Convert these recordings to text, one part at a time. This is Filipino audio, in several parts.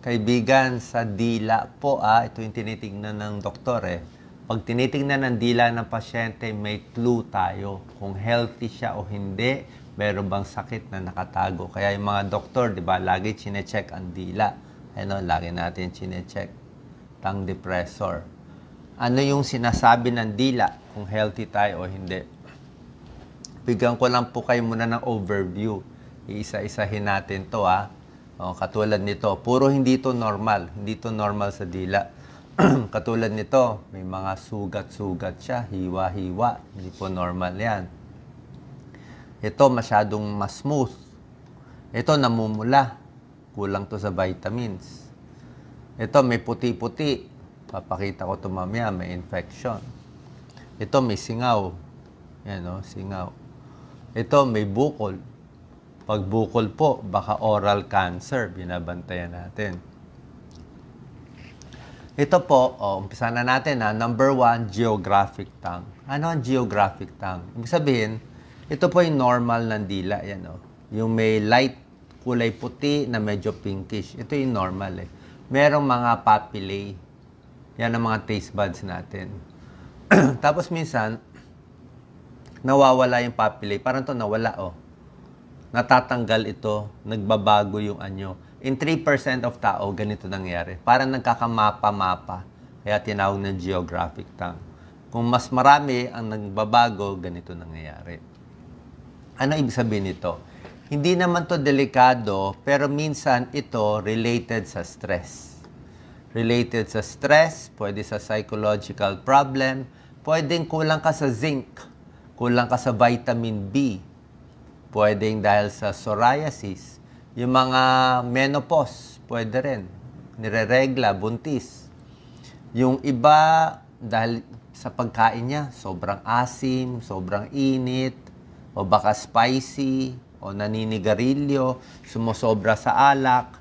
Kaibigan, sa dila po, ito yung tinitingnan ng doktor eh. Pag tinitingnan ng dila ng pasyente, may clue tayo kung healthy siya o hindi, meron bang sakit na nakatago. Kaya yung mga doktor, di ba, lagi chinecheck ang dila. Ano, lagi natin chinecheck. Tongue depressor. Ano yung sinasabi ng dila kung healthy tayo o hindi? Bigyan ko lang po kayo muna ng overview. Iisa-isahin natin to katulad nito, puro hindi to normal. Hindi to normal sa dila. Katulad nito, may mga sugat-sugat siya, hiwa-hiwa. Hindi po normal yan. Ito masyadong mas smooth. Ito namumula. Kulang to sa vitamins. Ito may puti-puti. Papakita ko to mamaya, may infection. Ito may singaw. Yan singaw. Ito may bukol. Pag bukol po, baka oral cancer, binabantayan natin. Ito po, umpisa na natin Number 1, geographic tongue. Ano ang geographic tongue? Ibig sabihin, ito po yung normal ng dila. Yan, yung may light, kulay puti na medyo pinkish. Ito yung normal Merong mga papillae. Yan ang mga taste buds natin. Tapos minsan, nawawala yung papillae. Parang to nawala natatanggal ito, nagbabago yung anyo. In 3% of tao, ganito nangyari. Parang nagkakamapa-mapa. Kaya tinawag na geographic tongue. Kung mas marami ang nagbabago, ganito nangyayari. Ano ibig sabihin nito? Hindi naman to delikado, pero minsan ito related sa stress. Related sa stress, pwede sa psychological problem, pwedeng kulang ka sa zinc, kulang ka sa vitamin B, pwedeng dahil sa psoriasis. Yung mga menopause, pwede rin. Nireregla, buntis. Yung iba, dahil sa pagkain niya, sobrang asim, sobrang init, o baka spicy, o naninigarilyo, sumusobra sa alak,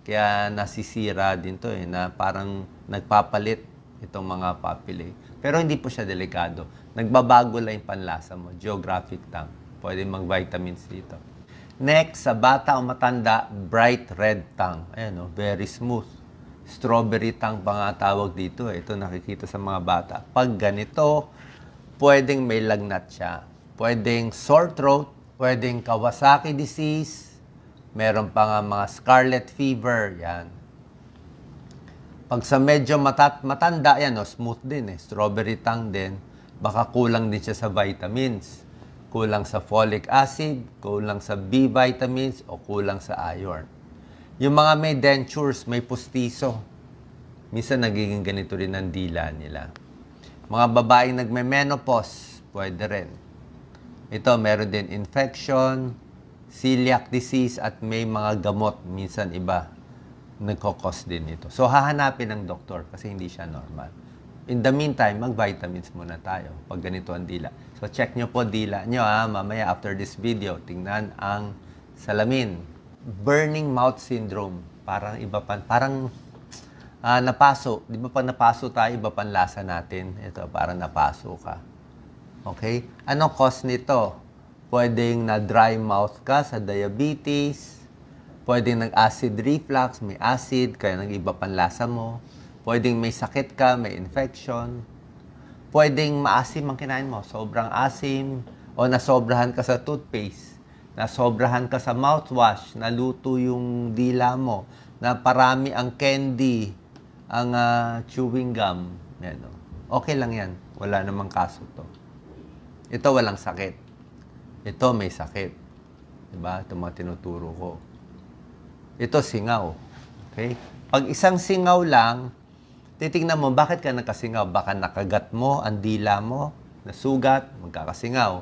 kaya nasisira din to na parang nagpapalit itong mga papillae. Pero hindi po siya delikado. Nagbabago lang yung panlasa mo, geographic tongue. Pwede mag-vitamins dito. Next, sa bata o matanda, bright red tongue. Ayan very smooth. Strawberry tongue pa nga tawag dito. Ito nakikita sa mga bata. Pag ganito, pwedeng may lagnat siya. Pwedeng sore throat, pwedeng Kawasaki disease, meron pa nga mga scarlet fever, yan. Pag sa medyo matanda, yan smooth din strawberry tongue din. Baka kulang din siya sa vitamins. Kulang sa folic acid, kulang sa B vitamins, o kulang sa iron. Yung mga may dentures, may pustiso, minsan nagiging ganito rin ang dila nila. Mga babaeng nagme-menopause, pwede rin. Ito, meron din infection, celiac disease, at may mga gamot, minsan iba, nagkokos din ito. So, hahanapin ng doktor kasi hindi siya normal. In the meantime, mag-vitamins muna tayo pag ganito ang dila. So, check nyo po dila nyo mamaya after this video. Tingnan ang salamin. Burning mouth syndrome. Parang iba pa, parang napaso. Di ba pag napaso tayo, iba pang lasa natin. Ito, parang napaso ka. Okay? Anong cause nito? Pwedeng na dry mouth ka sa diabetes. Pwedeng nag-acid reflux, may acid, kaya nag-iba pang lasa mo. Pwedeng may sakit ka, may infection. Pwedeng maasim ang kinain mo, sobrang asim. O nasobrahan ka sa toothpaste. Nasobrahan ka sa mouthwash, naluto yung dila mo. Na parami ang candy, ang chewing gum. Yan, okay lang yan, wala namang kaso to. Ito walang sakit. Ito may sakit. Diba? Ito mga tinuturo ko. Ito singaw. Okay? Pag isang singaw lang, titingnan mo, bakit ka nakasingaw? Baka nakagat mo, ang dila mo, nasugat, magkakasingaw.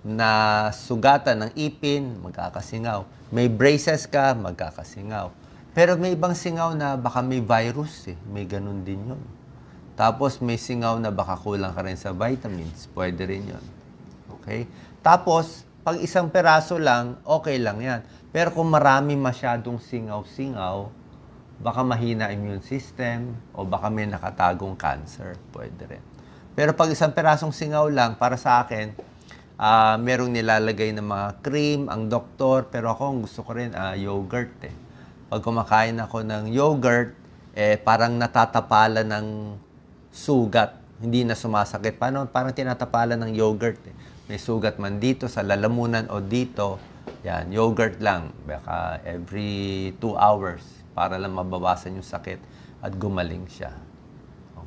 Nasugatan ng ipin, magkakasingaw. May braces ka, magkakasingaw. Pero may ibang singaw na baka may virus may ganun din yun. Tapos may singaw na baka kulang ka rin sa vitamins, pwede rin yun. Okay? Tapos, pag isang peraso lang, okay lang yan. Pero kung marami masyadong singaw-singaw, baka mahina immune system o baka may nakatagong cancer. Pwede rin. Pero pag isang perasong singaw lang, para sa akin, merong nilalagay ng mga cream, ang doktor. Pero ako, gusto ko rin yogurt Pag kumakain ako ng yogurt, parang natatapalan ng sugat. Hindi na sumasakit. Parang tinatapalan ng yogurt. May sugat man dito, sa lalamunan o dito. Yan, yogurt lang. Baka every 2 hours para lang mabawasan yung sakit at gumaling siya.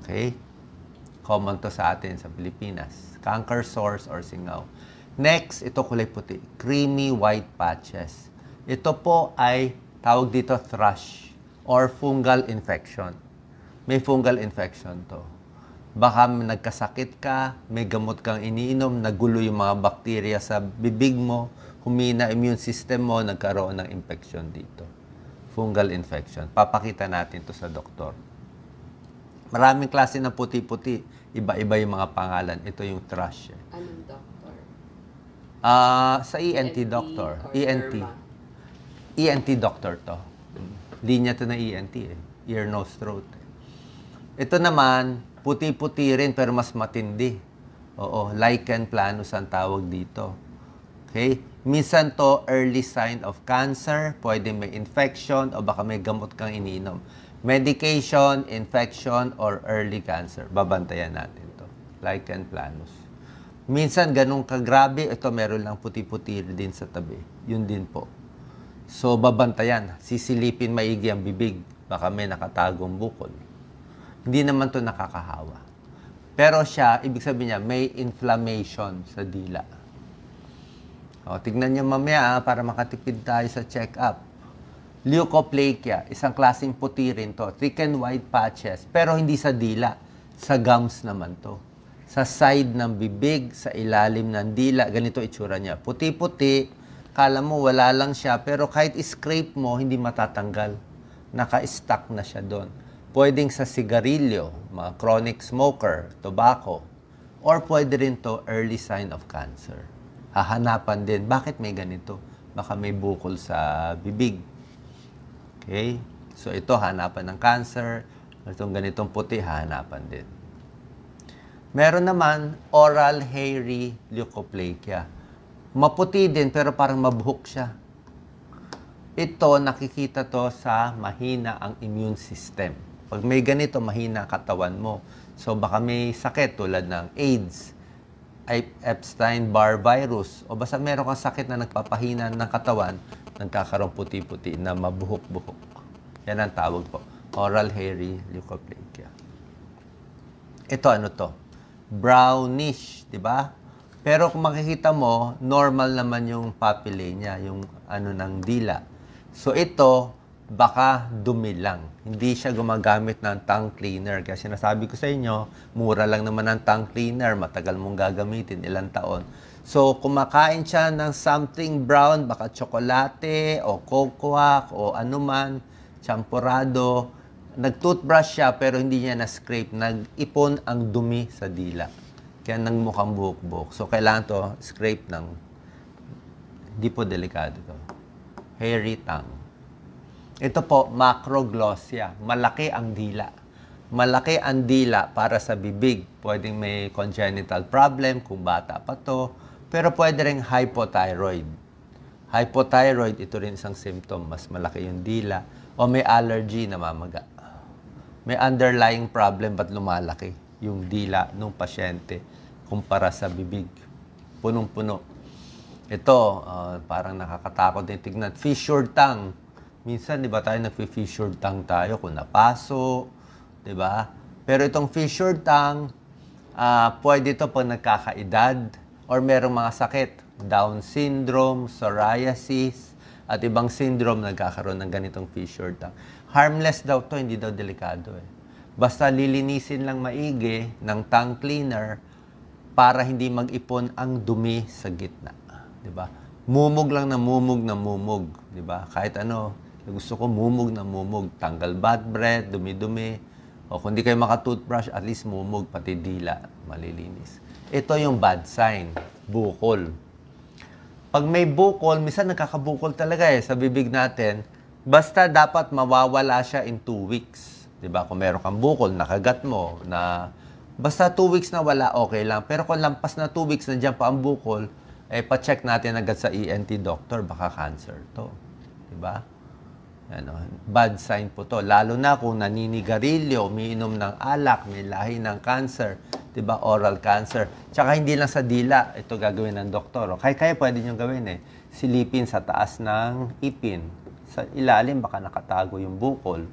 Okay? Common to sa atin sa Pilipinas. Canker sores or singaw. Next, ito kulay puti. Creamy white patches. Ito po ay tawag dito thrush or fungal infection. May fungal infection to. Baka nagkasakit ka, may gamot kang iniinom, nagulo yung mga bakterya sa bibig mo, humina immune system mo, nagkaroon ng infection dito. Fungal infection. Papakita natin to sa doktor. Maraming klase ng puti-puti. Iba-iba yung mga pangalan. Ito yung thrush. Anong doctor? Sa ENT doctor. ENT. Derma? ENT doctor to. Linya to na ENT Ear, nose, throat. Ito naman, puti-puti rin pero mas matindi. Oo, lichen planus ang tawag dito. Okay? Minsan to early sign of cancer, pwedeng may infection o baka may gamot kang iniinom. Medication, infection, or early cancer. Babantayan natin to. Lichen planus. Minsan ganun kagrabe, ito meron lang puti-puti din sa tabi. Yun din po. So babantayan, sisilipin maigi ang bibig. Baka may nakatagong bukol. Hindi naman to nakakahawa. Pero siya, ibig sabihin niya, may inflammation sa dila. O, tignan niyo mamaya para makatipid tayo sa check-up. Leukoplakia, isang klaseng puti rin to. Thick and white patches, pero hindi sa dila. Sa gums naman to. Sa side ng bibig, sa ilalim ng dila, ganito itsura niya. Puti-puti, kala mo wala lang siya, pero kahit scrape mo, hindi matatanggal. Naka-stuck na siya doon. Pwedeng sa sigarilyo, mga chronic smoker, tobacco, or pwede rin to early sign of cancer. Hahanapan din, bakit may ganito? Baka may bukol sa bibig. Okay? So ito, hanapan ng cancer. Itong ganitong puti, hanapan din. Meron naman, oral hairy leukoplakia. Maputi din, pero parang mabuhok siya. Ito, nakikita to sa mahina ang immune system. Pag may ganito, mahina katawan mo. So baka may sakit tulad ng AIDS, Epstein-Barr virus, o basta meron kang sakit na nagpapahina ng katawan, nagkakaroon puti-puti na mabuhok-buhok. Yan ang tawag po. Oral hairy leukoplakia. Ito ano to? Brownish, di ba? Pero kung makikita mo, normal naman yung papillae niya, yung ano ng dila. So ito, baka dumi lang. Hindi siya gumagamit ng tongue cleaner. Kaya sinasabi ko sa inyo, mura lang naman ang tongue cleaner. Matagal mong gagamitin, ilang taon. So, kumakain siya ng something brown, baka tsokolate o cocoa o anuman, champurado. Nag-toothbrush siya pero hindi niya na-scrape. Nag-ipon ang dumi sa dila. Kaya nang mukhang buhok-buhok. So, kailangan to scrape ng, hindi po delikado to. Hairy tongue. Ito po, macroglossia. Malaki ang dila. Malaki ang dila para sa bibig. Pwedeng may congenital problem kung bata pa to. Pero pwede rin hypothyroid. Hypothyroid, ito rin isang symptom. Mas malaki yung dila. O may allergy, namamaga. May underlying problem, ba't lumalaki yung dila ng pasyente kumpara sa bibig. Punong-puno. Ito, parang nakakatakot din tignan. Fissured tongue. Minsan, di ba tayo nag-fissured tongue tayo kung napaso, di ba? Pero itong fissured tongue, pwede ito pag nagkakaedad or merong mga sakit. Down syndrome, psoriasis, at ibang syndrome nagkakaroon ng ganitong fissured tongue. Harmless daw to, hindi daw delikado eh. Basta lilinisin lang maigi ng tongue cleaner para hindi mag-ipon ang dumi sa gitna. Di ba? Mumog lang na mumog na mumog. Di ba? Kahit ano, gusto ko mumog na mumog. Tanggal bad breath, dumi-dumi. O kung di kayo maka-toothbrush, at least mumog, pati dila, malilinis. Ito yung bad sign, bukol. Pag may bukol, minsan nagkakabukol talaga sa bibig natin. Basta dapat mawawala siya in 2 weeks. Diba? Kung meron kang bukol, nakagat mo, na basta 2 weeks na wala, okay lang. Pero kung lampas na 2 weeks, nandiyan pa ang bukol, pa-check natin agad sa ENT doctor, baka cancer to. Diba? Ano, bad sign po to. Lalo na kung naninigarilyo, umiinom ng alak, may lahi ng cancer, 'di ba? Oral cancer. Tsaka hindi lang sa dila, ito gagawin ng doktor. Kaya pwede nyo gawin eh. Silipin sa taas ng ipin. Sa ilalim, baka nakatago yung bukol.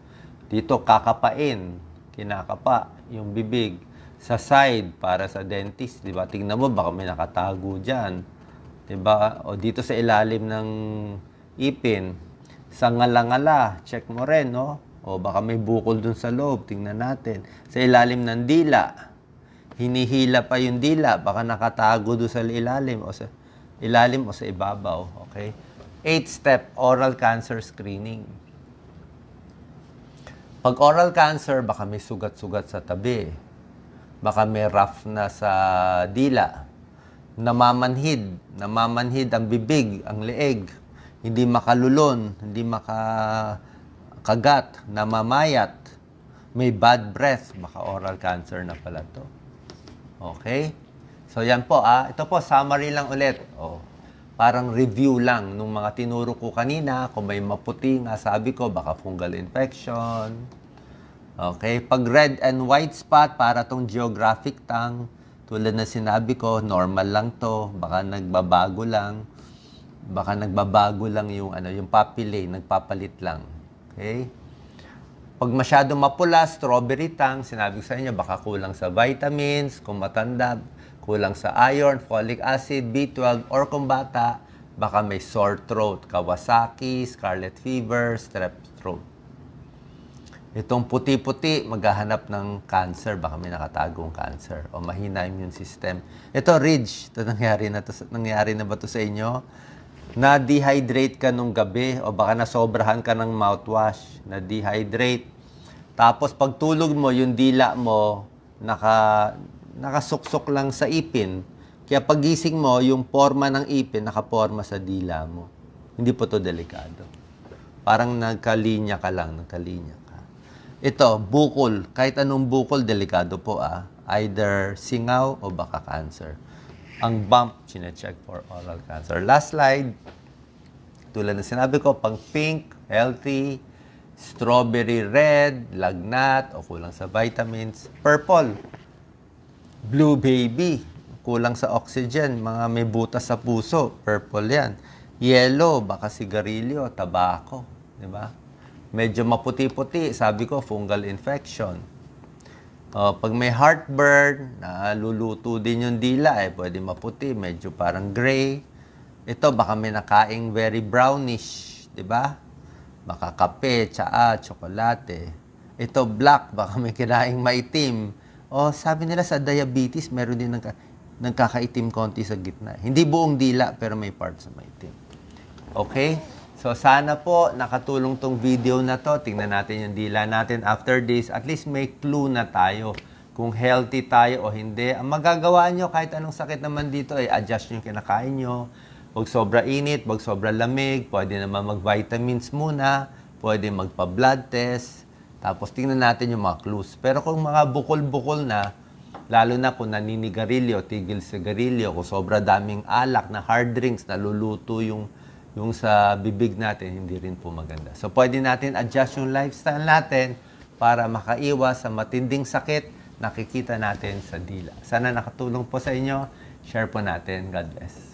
Dito, kakapain. Kinakapa yung bibig. Sa side, para sa dentist, 'di ba? Tingnan mo, baka may nakatago dyan. 'Di ba? O dito sa ilalim ng ipin. Sa ngala-ngala, check mo rin, no? O baka may bukol dun sa loob, tingnan natin. Sa ilalim ng dila, hinihila pa yung dila, baka nakatago doon sa ilalim o sa ibabaw, okay? 8-step oral cancer screening. Pag oral cancer, baka may sugat-sugat sa tabi. Baka may rough na sa dila. Namamanhid ang bibig, ang leeg. Hindi makalulon, hindi makakagat, namamayat, may bad breath, baka oral cancer na pala to. Okay? So yan po, ito po, summary lang ulit. Parang review lang nung mga tinuro ko kanina, kung may maputi nga sabi ko, baka fungal infection. Okay? Pag red and white spot, para tong geographic tongue, tulad na sinabi ko, normal lang to, baka nagbabago lang. Baka nagbabago lang yung papillae, nagpapalit lang. Okay? Pag masyado mapula, strawberry tongue, sinabi ko sa inyo, baka kulang sa vitamins, kung matanda, kulang sa iron, folic acid, B12, or kung bata, baka may sore throat, Kawasaki, scarlet fever, strep throat. Itong puti-puti, maghahanap ng cancer, baka may nakatagong cancer, o mahina immune system. Ito, ridge, ito nangyari na ba ito sa inyo? Na-dehydrate ka nung gabi o baka nasobrahan ka ng mouthwash, na-dehydrate. Tapos pagtulog mo, yung dila mo nakasuksok lang sa ipin. Kaya pagising mo, yung forma ng ipin nakaporma sa dila mo. Hindi po to delikado. Parang nagkalinya ka lang, nagkalinya ka. Ito, bukol. Kahit anong bukol, delikado po Either singaw o baka cancer. Ang bump, chine-check for oral cancer. Last slide. Tulad na sinabi ko, pang pink, healthy, strawberry red, lagnat, o kulang sa vitamins. Purple, blue baby, kulang sa oxygen, mga may butas sa puso, purple yan. Yellow, baka sigarilyo, tabako, di ba? Medyo maputi-puti, sabi ko, fungal infection. Pag may heartburn, naluluto din yung dila, pwede maputi, medyo parang gray. Ito, baka may nakaing very brownish, di ba? Baka kape, tsaa, tsokolate. Ito, black, baka may kinaing maitim. Sabi nila sa diabetes, meron din nagkakaitim konti sa gitna. Hindi buong dila, pero may parts na maitim. Okay? So, sana po nakatulong tong video na to. Tingnan natin yung dila natin after this. At least may clue na tayo kung healthy tayo o hindi. Ang magagawa nyo, kahit anong sakit naman dito, adjust nyo yung kinakain nyo. Huwag sobra init, huwag sobra lamig. Pwede naman mag-vitamins muna. Pwede magpa-blood test. Tapos tingnan natin yung mga clues. Pero kung mga bukol-bukol na, lalo na kung naninigarilyo, tigil sigarilyo, kung sobra daming alak na hard drinks, naluluto yung sa bibig natin, hindi rin po maganda. So, pwede natin adjust yung lifestyle natin para makaiwas sa matinding sakit nakikita natin sa dila. Sana nakatulong po sa inyo. Share po natin. God bless.